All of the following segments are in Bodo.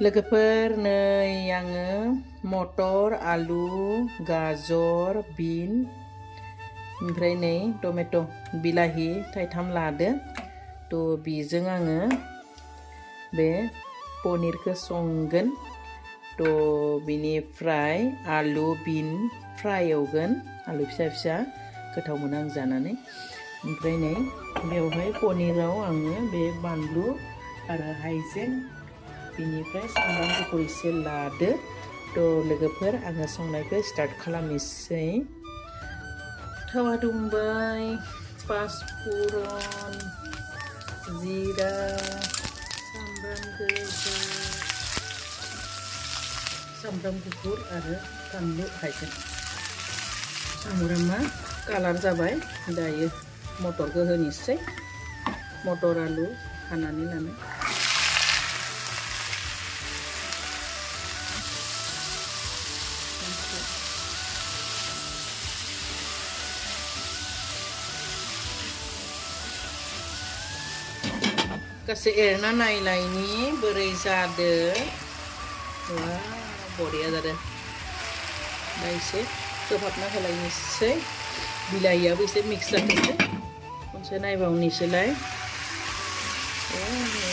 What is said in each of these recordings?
लोगोफोर नै आङो मटर आलु गाजर बिन ओमफ्राय नै टमेट' बिलाहि थाइथाम लादो थ' बेजों आङो बे पनिरखौ संगोन थ' बिनिफ्राय आलु बिन फ्राय एवगोन आलु फिसा फिसा गोथाव मोनो आं जानानै ओमफ्राय नै बेवहाय पनिराव आङो बे बानलु आरो हाइजें बिनिफ्राय सामब्राम गुफुर एसे लादो थ' लोगोफोर आङो संनायखौ स्टार्ट खालामनोसै थावा दुंबाय पाँचफोरन जिरा सामब्राम गोजा सामब्राम गुफुर आरो बानलु हाइजें सामब्रामा कालार जाबाय दायो मटरखौ होनोसै मटर आलु हानानै लानाय गासै एरना नायलायनि बोरै जादो वा बरिया जादों दा एसे खोबहाबना होलायनोसै बिलाहियाबो एसे मिक्स जाथोंसै खनसे नायबावनोसैलाय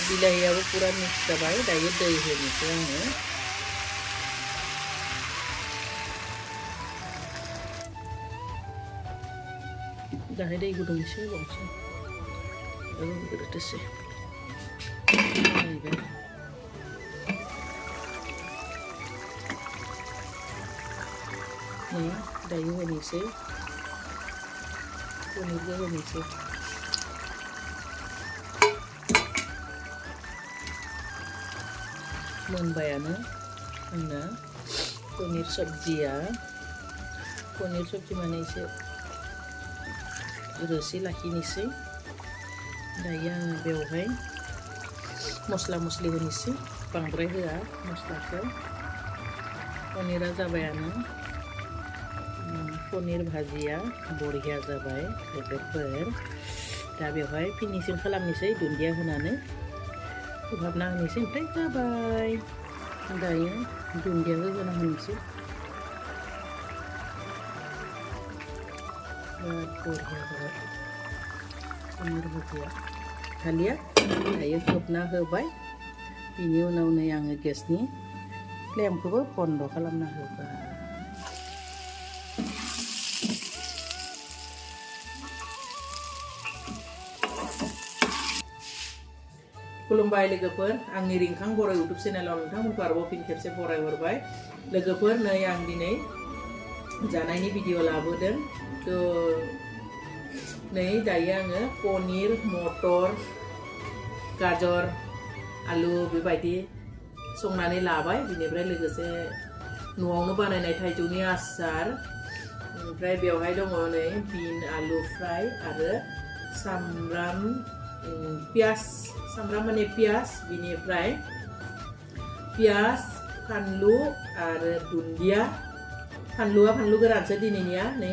बिलाहियाबो पुरा मिक्स जाबाय दायो दै होनोसै आङो दाहाय दै गुदुं एसे होबावनोसै गोदोथोसै दायो होनोसै पनिरखौ होनोसै मोनबायानो आंना पनिर सब्जी माने एसे रोसि लाखिनोसै दायो आङो बेवहाय मस्ला मस्लि होनोसै बांद्राय होआ मस्लाखौ पनिरा जाबायानो पनिर भाजिया बरिया जाबाय लोगोफोर दा बेवहाय फिनिशिं खालामनोसै दुन्दिया होनानै खोबहाबना होनोसै ओमफ्राय जाबाय दायो दुन्दियाखौ होना होनोसै बिराद बरिया जाबाय पनिर भाजिया दालिया दायो खोबना होबाय बिनि उनाव नै आङो गेसनि फ्लेमखौबो बन्द खालामना होबाय खुलुमबाय लोगोफोर आंनि रिंखां बर' इउटुब चेनेलाव नोंथांमोनखौ आरोबाव फिन खेबसे बरायहरबाय लोगोफोर नै आं दिनै जानायनि भिडिअ लाबोदों थ' नै दायो आङो पनिर मटर गाजर आलु बेबायदि संनानै लाबाय बिनिफ्राय लोगोसे न'आवनो बानायनाय थाइजौनि आसार ओमफ्राय बेवहाय दङ नै बिन आलु फ्राय आरो सामब्राम पियाज सामब्राम माने पियाज बिनिफ्राय पियाज फानलु आरो दुन्दिया फानलुआ फानलु गोरानसो दिनैनिया नै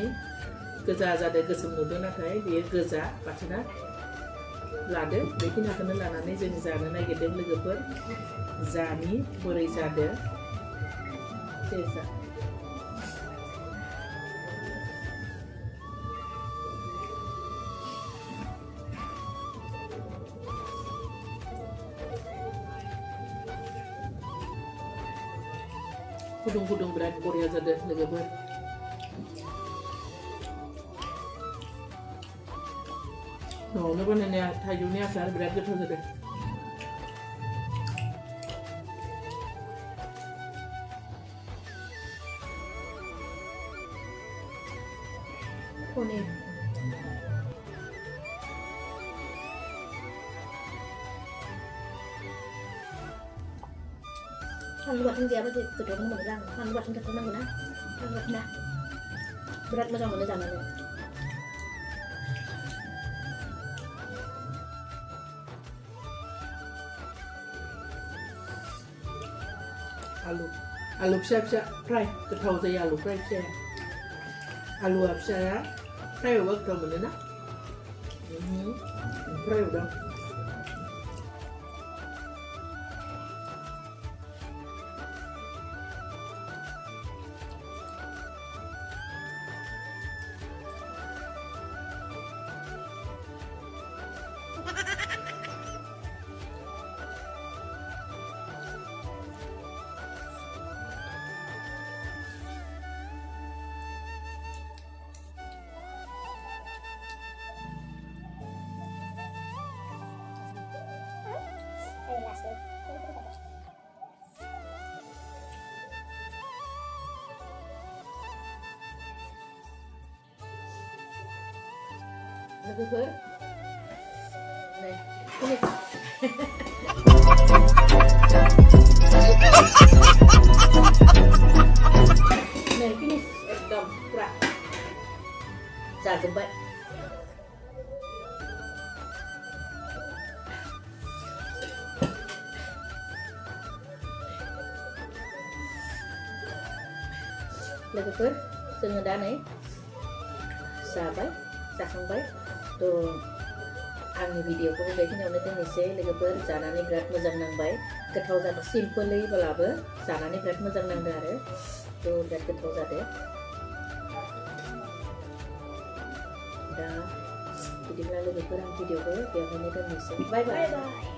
गोजा जादों गोसोम नुदों नाथाय बेयो गोजा बाथोना लादो बेखिनिखौनो लानानै जों जानो नागिरदों लोगोफोर जानि बोरै जादों टेस्टआ गुदुं बिराद बरिया जादों लोगोफोर न'आवनो बानायनाय थाइजौनि आसार बिराद गोथाव जादों paneer Kan buat dia apa sih kedua kan bilang kan buat kita tenang guna kan buat dah berat macam mana zaman ni आलु फिसा फ्राय गोथाव जायो आलु फ्राय फिसाया आलुआ फिसाया फ्राय एवबा गोथाव मोनो ना फ्राय एवदों लोगोफोर नै finish नै finish एकदम पुरा जाजोब्बाय लोगोफोर जोङो दा नै जाबाय जाखांबाय थ' आंनि भिडिअखौ बेखिनियावनो दोननोसै लोगोफोर जानानै बिराद मोजां नांबाय गोथाव जादों सिम्पोलैब्लाबो जानानै बिराद मोजां नांदों आरो थ' बिराद गोथाव जादों दा बिदिब्ला लोगोफोर आं भिडिअखौ बेवहायनो दोननोसै बाय बाय